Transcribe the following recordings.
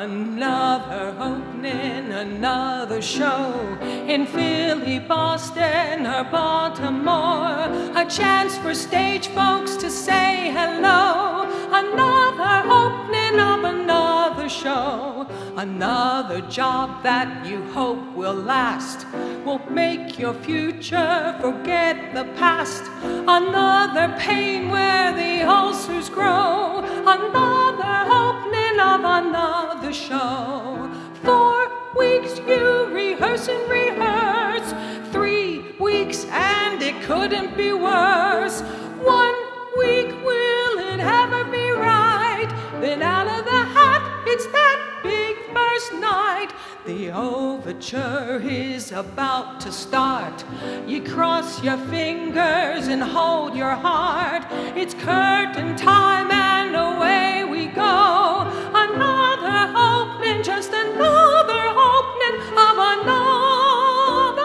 Another opening, another show in Philly, Boston, or Baltimore. A chance for stage folks to say hello. Another opening of another show. Another job that you hope will last, will make your future forget the past. Another pain where the ulcers grow. Another opening of another show. 4 weeks you rehearse and rehearse. 3 weeks and it couldn't be worse. 1 week, will it ever be right? Then out of the hat, it's that big first night. The overture is about to start. You cross your fingers and hold your heart. It's curtain time and away we go. Another opening, just another opening of another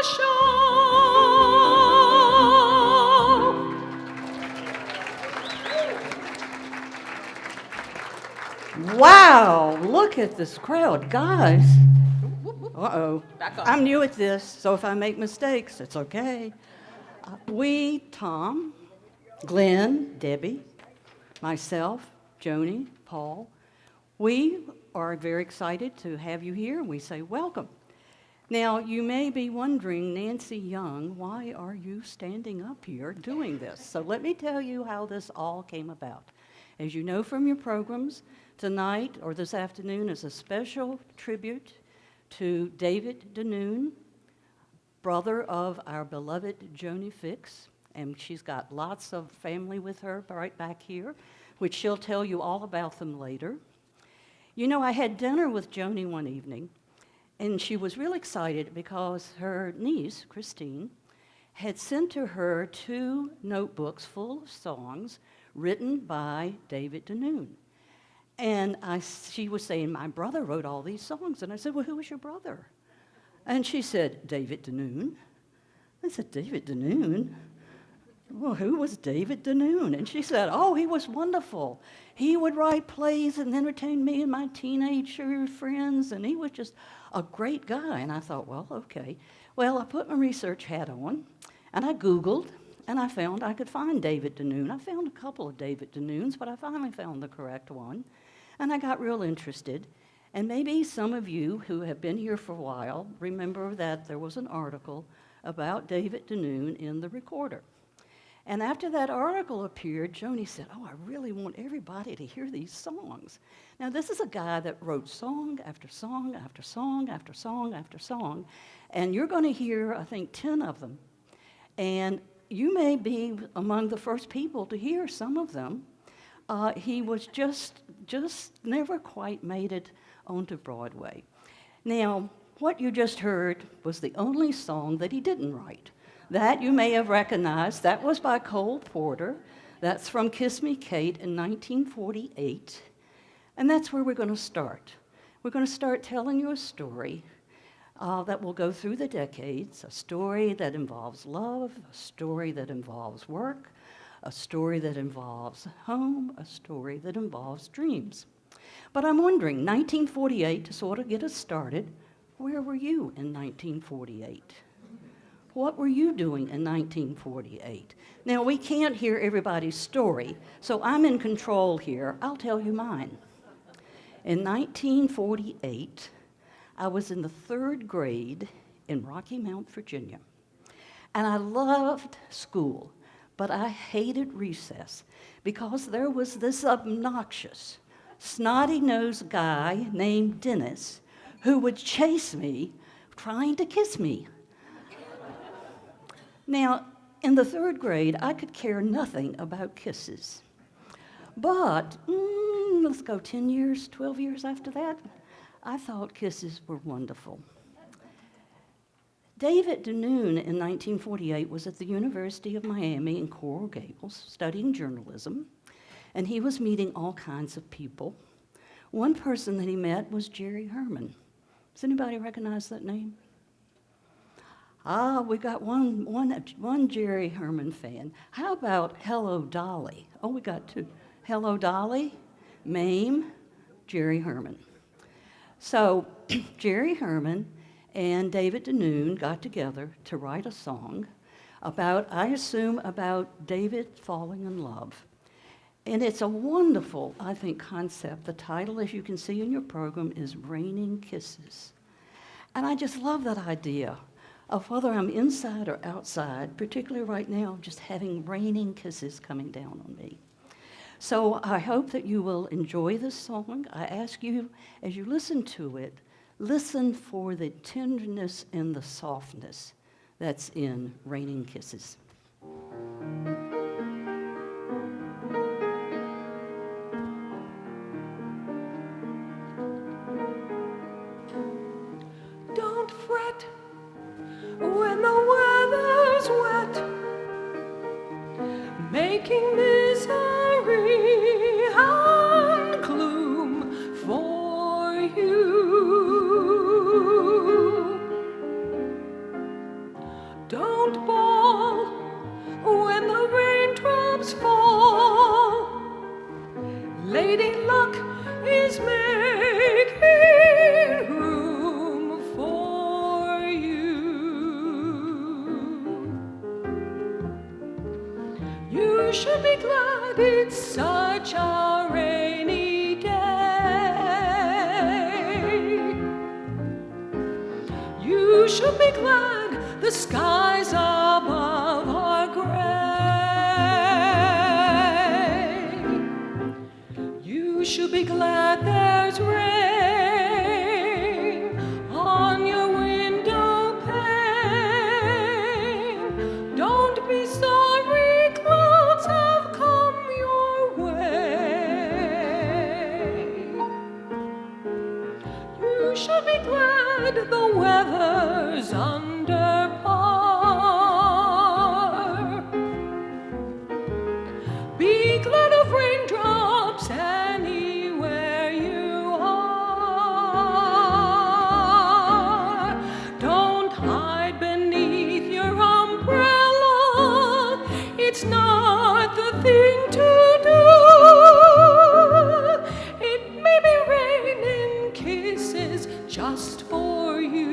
show. Wow, look at this crowd, guys. Uh-oh. I'm new at this, so if I make mistakes, it's okay. We, Tom, Glenn, Debbie, myself, Joannie, Paul, we are very excited to have you here, and we say welcome. Now, you may be wondering, Nancy Young, why are you standing up here doing this? So let me tell you how this all came about. As you know from your programs, tonight or this afternoon is a special tribute to David DeNoon, brother of our beloved Joannie Fix, and she's got lots of family with her right back here, which she'll tell you all about them later. You know, I had dinner with Joannie one evening, and she was real excited because her niece, Christine, had sent to her 2 notebooks full of songs written by David DeNoon. And she was saying, my brother wrote all these songs. And I said, well, who was your brother? And she said, David DeNoon. I said, David DeNoon? Well, who was David DeNoon? And she said, oh, he was wonderful. He would write plays and entertain me and my teenager friends, and he was just a great guy. And I thought, well, okay. Well, I put my research hat on, and I Googled, and I found I could find David DeNoon. I found a couple of David DeNoons, but I finally found the correct one. And I got real interested. And maybe some of you who have been here for a while remember that there was an article about David DeNoon in the Recorder. And after that article appeared, Joannie said, oh, I really want everybody to hear these songs. Now, this is a guy that wrote song after song after song after song after song. And you're going to hear, I think, 10 of them. And you may be among the first people to hear some of them. He was just never quite made it onto Broadway. Now, what you just heard was the only song that he didn't write. That you may have recognized. That was by Cole Porter. That's from Kiss Me, Kate in 1948. And that's where we're going to start. We're going to start telling you a story that will go through the decades, a story that involves love, a story that involves work, a story that involves home, a story that involves dreams. But I'm wondering, 1948, to sort of get us started, where were you in 1948? What were you doing in 1948? Now, we can't hear everybody's story, so I'm in control here. I'll tell you mine. In 1948, I was in the 3rd grade in Rocky Mount, Virginia, and I loved school. But I hated recess because there was this obnoxious, snotty-nosed guy named Dennis who would chase me, trying to kiss me. Now, in the 3rd grade, I could care nothing about kisses. But, let's go 10 years, 12 years after that, I thought kisses were wonderful. David DeNoon in 1948 was at the University of Miami in Coral Gables studying journalism, and he was meeting all kinds of people. One person that he met was Jerry Herman. Does anybody recognize that name? We got one Jerry Herman fan. How about Hello Dolly? Oh, we got 2. Hello Dolly, Mame, Jerry Herman. So Jerry Herman and David DeNoon got together to write a song about, I assume, about David falling in love. And it's a wonderful, I think, concept. The title, as you can see in your program, is Raining Kisses. And I just love that idea of whether I'm inside or outside, particularly right now, just having raining kisses coming down on me. So I hope that you will enjoy this song. I ask you, as you listen to it, listen for the tenderness and the softness that's in Raining Kisses. Don't fret when the weather's wet, making misery and gloom for you. Don't bawl when the raindrops fall. Lady Luck is making room for you. You should be glad it's such a rainy day. You should be glad the skies above are gray. You should be glad there's rain on your window pane. Don't be sorry clouds have come your way. You should be glad the weather's under par. Be glad of raindrops anywhere you are. Don't hide beneath your umbrella. It's not the thing to do. It may be raining kisses just for you.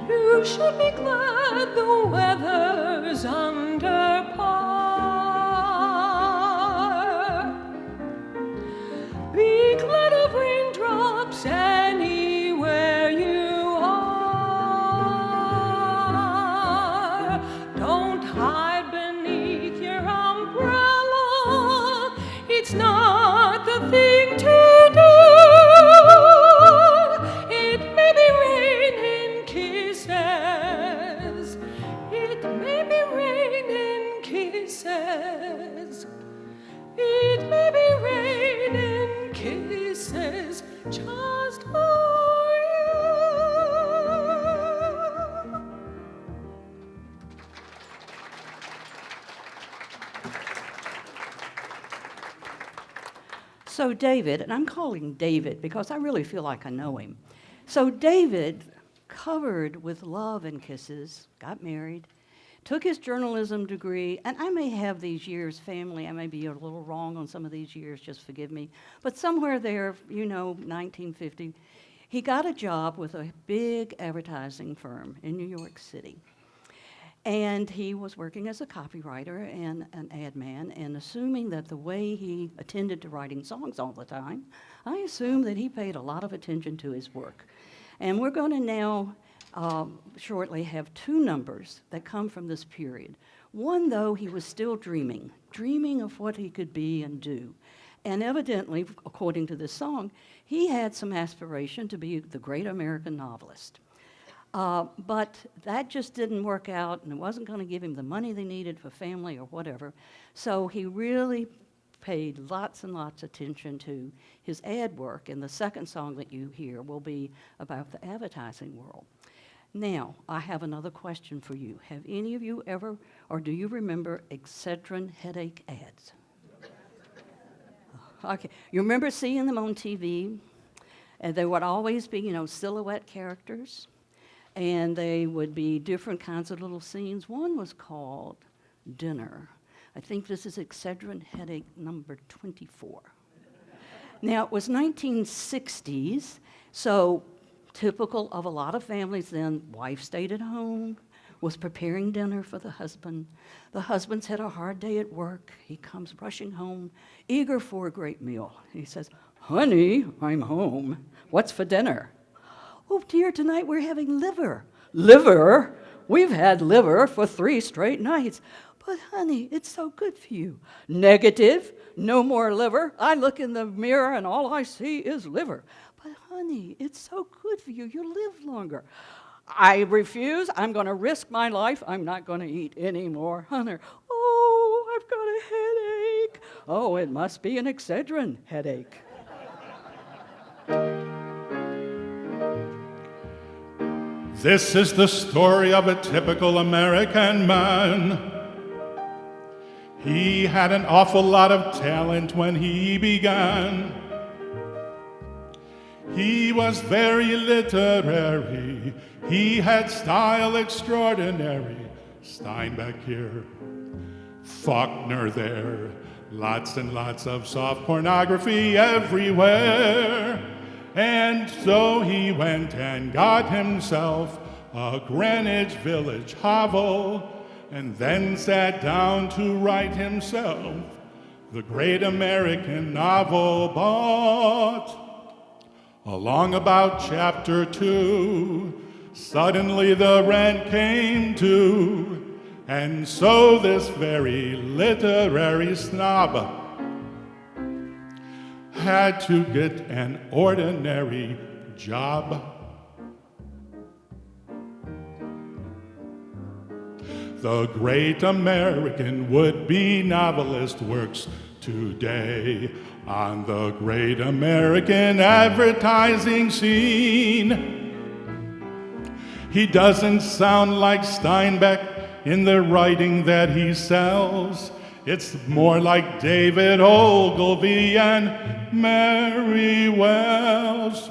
You should be glad the weather's under par. Be glad of raindrops anywhere you are. Don't hide beneath your umbrella. It's not the thing to do. It may be raining kisses. It may be raining kisses. It may be raining kisses just for you. So David, and I'm calling David because I really feel like I know him. So David, covered with love and kisses, got married, took his journalism degree, and I may have these years, family, I may be a little wrong on some of these years, just forgive me, but somewhere there, 1950, he got a job with a big advertising firm in New York City. And he was working as a copywriter and an ad man, and assuming that the way he attended to writing songs all the time, I assume that he paid a lot of attention to his work. And we're going to now shortly have two numbers that come from this period. One, though, he was still dreaming of what he could be and do. And evidently, according to this song, he had some aspiration to be the great American novelist. But that just didn't work out, and it wasn't going to give him the money they needed for family or whatever. So he really paid lots and lots of attention to his ad work, and the second song that you hear will be about the advertising world. Now, I have another question for you. Have any of you ever, or do you remember Excedrin headache ads? Okay, you remember seeing them on TV? And they would always be, silhouette characters. And they would be different kinds of little scenes. One was called Dinner. I think this is Excedrin headache number 24. Now, it was 1960s, so typical of a lot of families then, wife stayed at home, was preparing dinner for the husband. The husband's had a hard day at work. He comes rushing home, eager for a great meal. He says, "Honey, I'm home. What's for dinner?" "Oh, dear, tonight we're having liver." "Liver? We've had liver for 3 straight nights." "But, honey, it's so good for you." "Negative. No more liver. I look in the mirror and all I see is liver." "But, honey, it's so good for you. You'll live longer." "I refuse. I'm going to risk my life. I'm not going to eat any more." "Honey, oh, I've got a headache." "Oh, it must be an Excedrin headache." This is the story of a typical American man. He had an awful lot of talent when he began. He was very literary. He had style extraordinary. Steinbeck here, Faulkner there. Lots and lots of soft pornography everywhere. And so he went and got himself a Greenwich Village hovel, and then sat down to write himself the great American novel. But along about chapter 2, suddenly the rent came due, and so this very literary snob had to get an ordinary job. The great American would-be novelist works today on the great American advertising scene. He doesn't sound like Steinbeck in the writing that he sells. It's more like David Ogilvy and Mary Wells.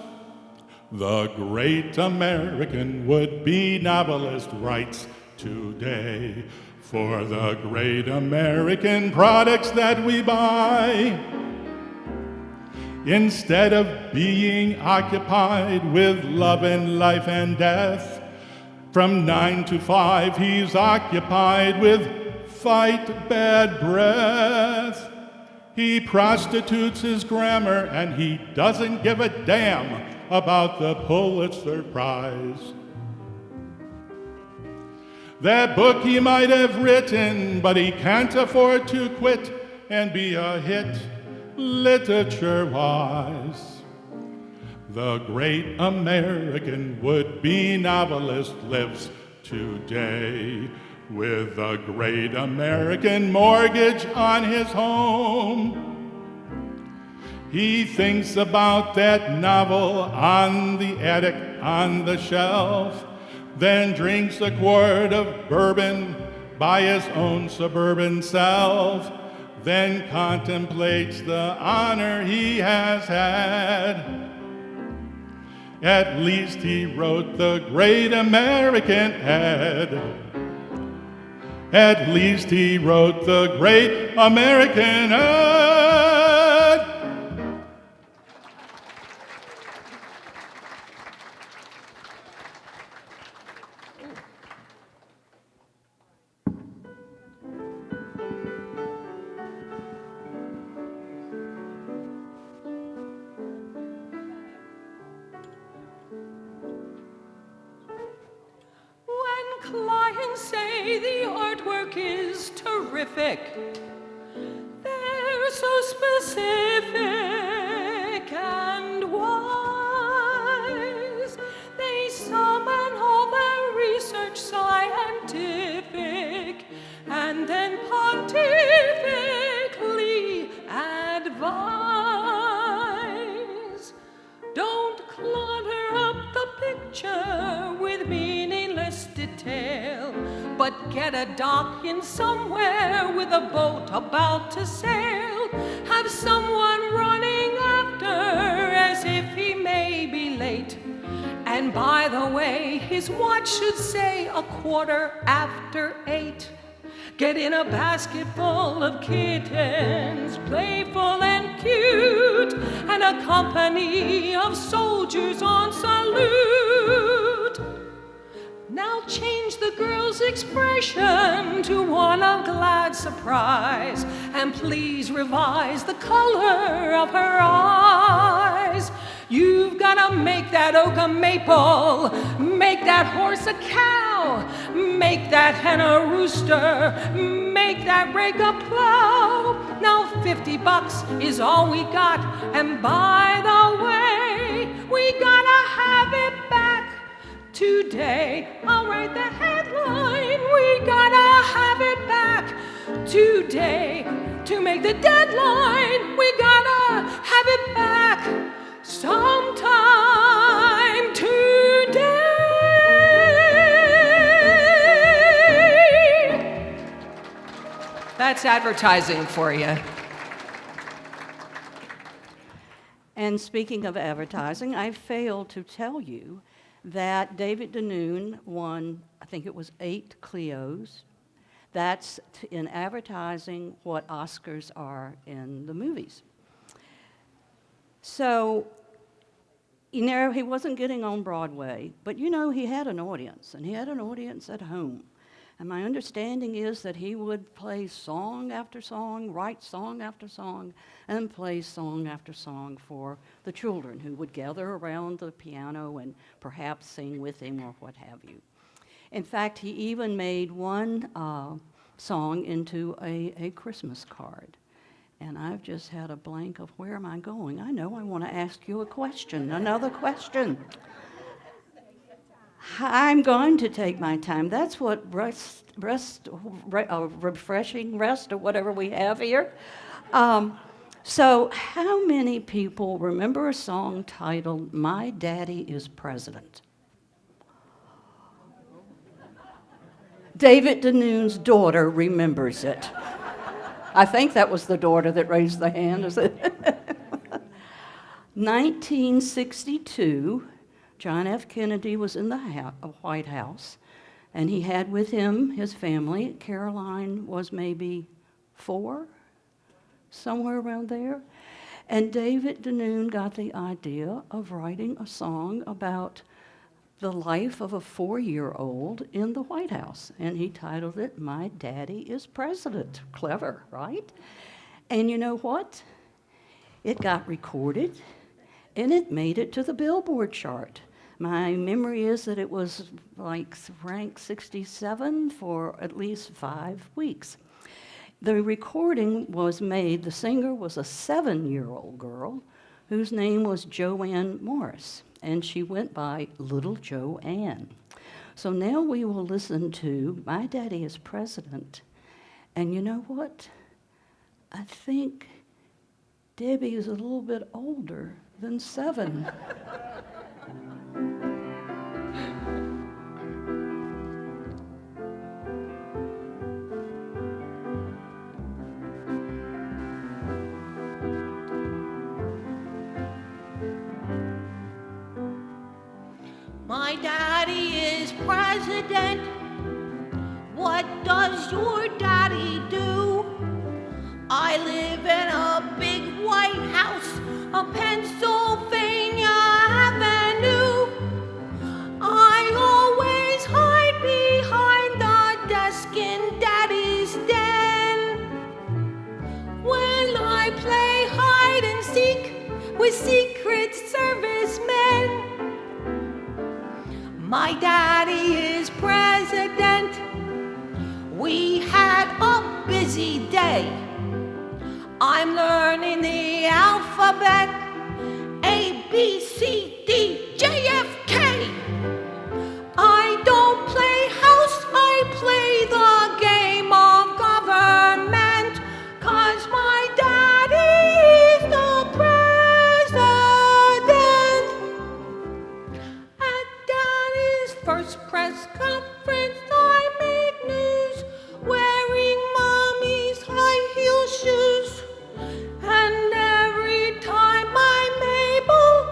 The great American would-be novelist writes today for the great American products that we buy. Instead of being occupied with love and life and death, from 9 to 5 he's occupied with fight bad breath. He prostitutes his grammar and he doesn't give a damn about the Pulitzer Prize. That book he might have written, but he can't afford to quit and be a hit literature-wise. The great American would-be novelist lives today with the great American mortgage on his home. He thinks about that novel on the attic on the shelf, then drinks a quart of bourbon by his own suburban self, then contemplates the honor he has had. At least he wrote the great American ad. At least he wrote the great American ad. Clients say the artwork is terrific. They're so specific and wise. They summon all but get a dock in somewhere with a boat about to sail. Have someone running after as if he may be late. And by the way, his watch should say 8:15. Get in a basket full of kittens, playful and cute, and a company of soldiers on salute. Now change the girl's expression to one of glad surprise, and please revise the color of her eyes. You've gotta make that oak a maple, make that horse a cow, make that hen a rooster, make that rake a plow. Now $50 is all we got, and by the way, we gotta have it back today. I'll write the headline, we gotta have it back today. To make the deadline, we gotta have it back sometime today. That's advertising for you. And speaking of advertising, I failed to tell you that David DeNoon won, I think it was 8 Clios. That's in advertising what Oscars are in the movies. So, you know, he wasn't getting on Broadway, but you know, he had an audience, and he had an audience at home. And my understanding is that he would play song after song, write song after song, and play song after song for the children who would gather around the piano and perhaps sing with him or what have you. In fact, he even made one song into a Christmas card. And I've just had a blank of where am I going? I know I want to ask you a question, another question. I'm going to take my time. That's what refreshing rest or whatever we have here. So how many people remember a song titled My Daddy is President? David DeNoon's daughter remembers it. I think that was the daughter that raised the hand. Is it? 1962, John F. Kennedy was in the White House, and he had with him his family. Caroline was maybe 4, somewhere around there. And David DeNoon got the idea of writing a song about the life of a 4-year-old in the White House. And he titled it, My Daddy is President. Clever, right? And you know what? It got recorded, and it made it to the Billboard chart. My memory is that it was like ranked 67 for at least 5 weeks. The recording was made, the singer was a 7-year-old girl whose name was Joanne Morris, and she went by Little Joanne. So now we will listen to My Daddy is President, and you know what? I think Debbie is a little bit older than 7. My daddy is president. What does your daddy do? I live in a big white house on Pennsylvania Avenue. I always hide behind the desk in Daddy's den. When I play hide and seek with Secret Service men. My daddy is president. We had a busy day. I'm learning the alphabet. A, B, C, D, J, F, K. I don't play house, I play the game of government. 'Cause my daddy is the president. At Daddy's first press conference, I made news. shoes. And every time I'm able,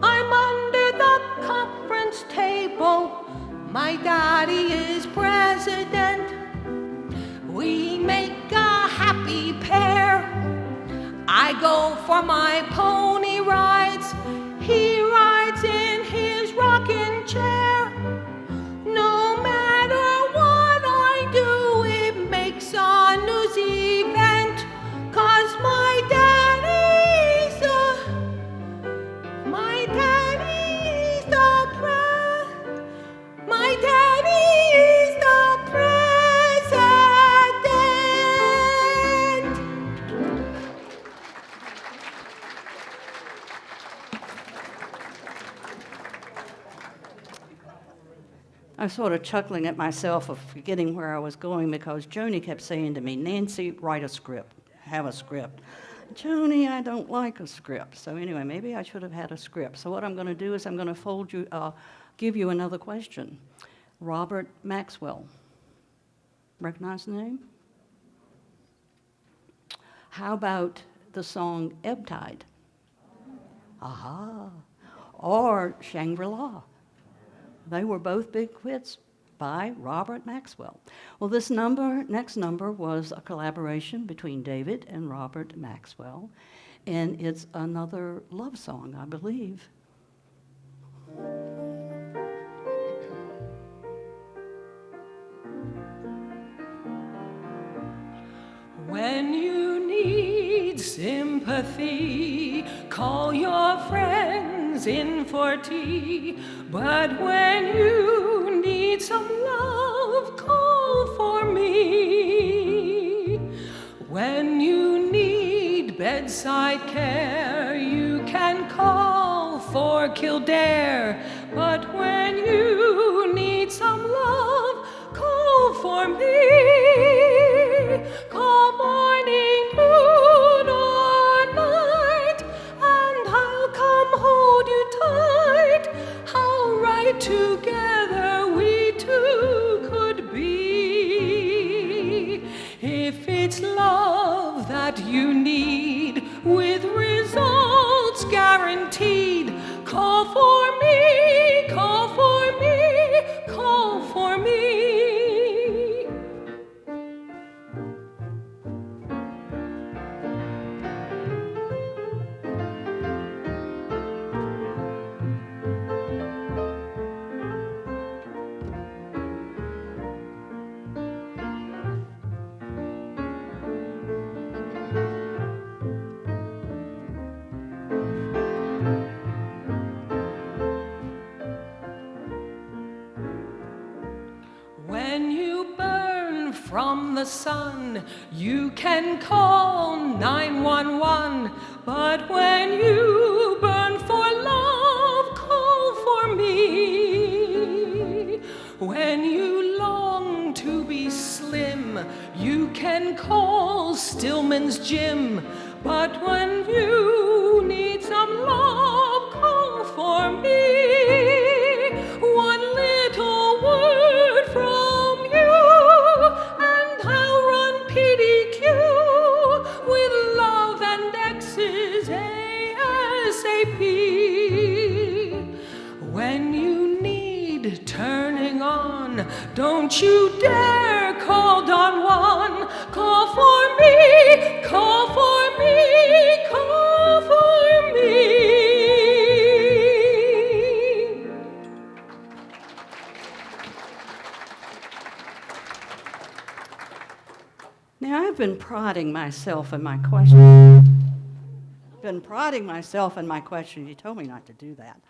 I'm under the conference table. My daddy is president. We make a happy pair. I go for my pony rides. He rides in his rocking chair. No matter what I do, it makes a news event. 'Cause my daddy's the president. I was sort of chuckling at myself of forgetting where I was going because Joanie kept saying to me, Nancy, write a script, have a script. Joanie, I don't like a script. So anyway, maybe I should have had a script. So what I'm going to do is I'm going to give you another question. Robert Maxwell. Recognize the name? How about the song Ebb Tide? Aha. Or Shangri-La. They were both big hits by Robert Maxwell. Well, this next number was a collaboration between David and Robert Maxwell, and it's another love song, I believe. When you need sympathy, call your friends in for tea. But when you need some love, call for me. When you need bedside care, you can call for Kildare. But when you need some love, call for me. Call morning, noon, or night, and I'll come hold you tight. How right together we two could be. If it's love that you need, with results guaranteed, call for me, call for me, call for me. When you burn from the sun, you can call 911. But when you burn for love, call for me. When you long to be slim, you can call Stillman's Gym. But when you need some love, call for me. One little word from you, and I'll run PDQ with love and X's ASAP. When you need turning on, don't you dare call Don Juan. Call for me, call for me, call for me. Now, I've been prodding myself in my question. You told me not to do that.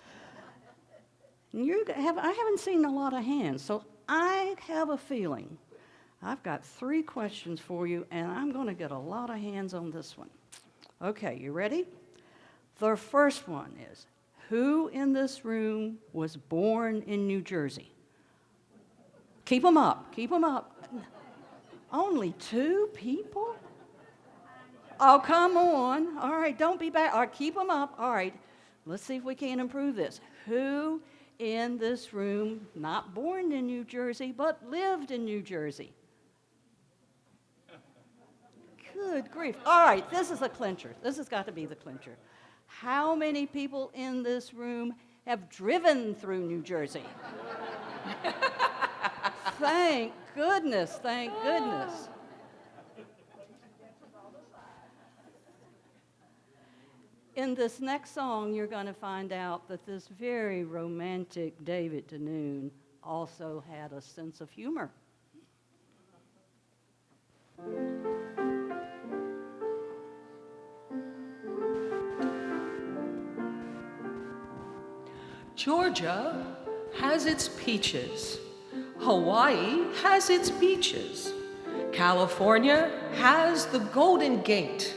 And I haven't seen a lot of hands, so I have a feeling I've got 3 questions for you, and I'm going to get a lot of hands on this one. Okay, you ready? The first one is, who in this room was born in New Jersey? Keep them up, keep them up. Only 2 people? Oh, come on. All right, don't be bad. All right, keep them up. All right, let's see if we can improve this. Who in this room, not born in New Jersey, but lived in New Jersey? Good grief. All right, this is a clincher. This has got to be the clincher. How many people in this room have driven through New Jersey? Thank goodness, thank goodness. In this next song, you're going to find out that this very romantic David DeNoon also had a sense of humor. Georgia has its peaches. Hawaii has its beaches. California has the Golden Gate.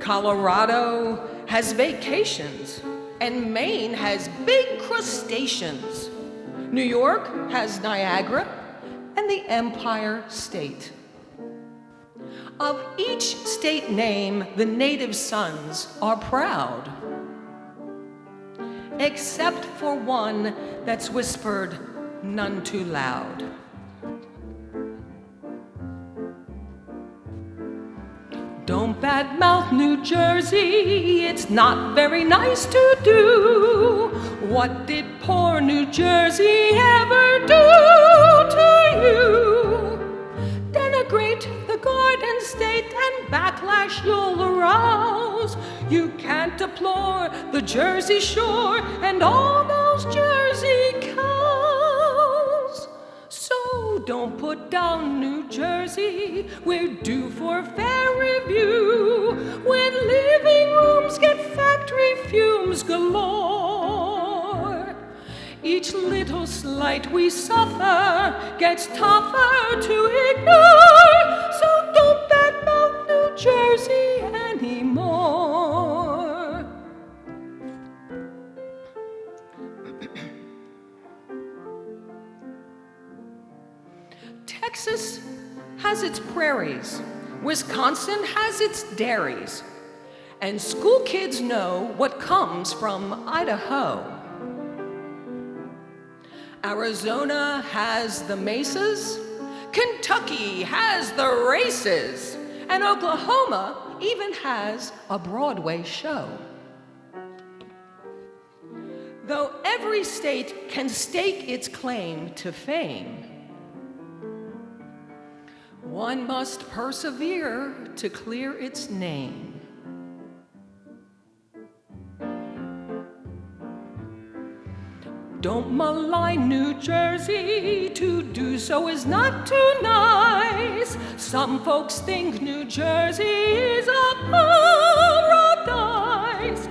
Colorado has vacations, and Maine has big crustaceans. New York has Niagara and the Empire State. Of each state name, the native sons are proud, except for one that's whispered none too loud. Don't badmouth New Jersey, it's not very nice to do. What did poor New Jersey ever do to you? Denigrate the Garden State and backlash you'll arouse. You can't deplore the Jersey Shore and all those Jersey cows. So don't put down New Jersey, we're due for fair review. When living rooms get factory fumes galore, each little slight we suffer gets tougher to ignore. So don't badmouth New Jersey anymore. Texas has its prairies, Wisconsin has its dairies, and school kids know what comes from Idaho. Arizona has the mesas, Kentucky has the races, and Oklahoma even has a Broadway show. Though every state can stake its claim to fame, one must persevere to clear its name. Don't malign New Jersey, to do so is not too nice. Some folks think New Jersey is a paradise.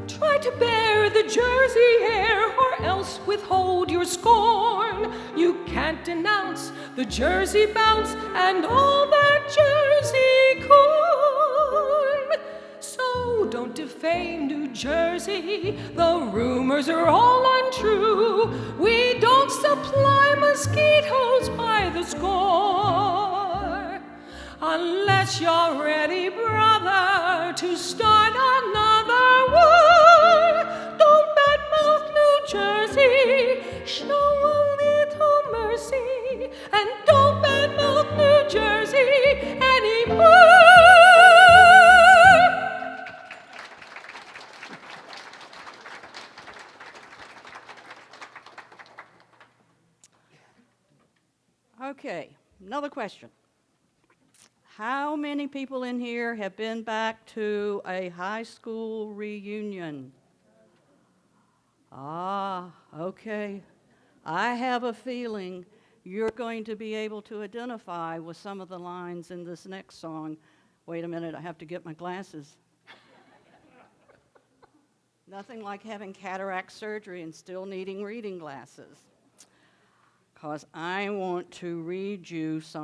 Try to bear the Jersey air, or else withhold your scorn. You can't denounce the Jersey bounce and all that Jersey corn. So don't defame New Jersey, the rumors are all untrue. We don't supply mosquitoes by the score. Unless you're ready, brother, to start another war. Don't badmouth New Jersey, show a little mercy, and don't badmouth New Jersey anymore. Okay, another question. How many people in here have been back to a high school reunion? Ah, okay. I have a feeling you're going to be able to identify with some of the lines in this next song. Wait a minute, I have to get my glasses. Nothing like having cataract surgery and still needing reading glasses. Because I want to read you some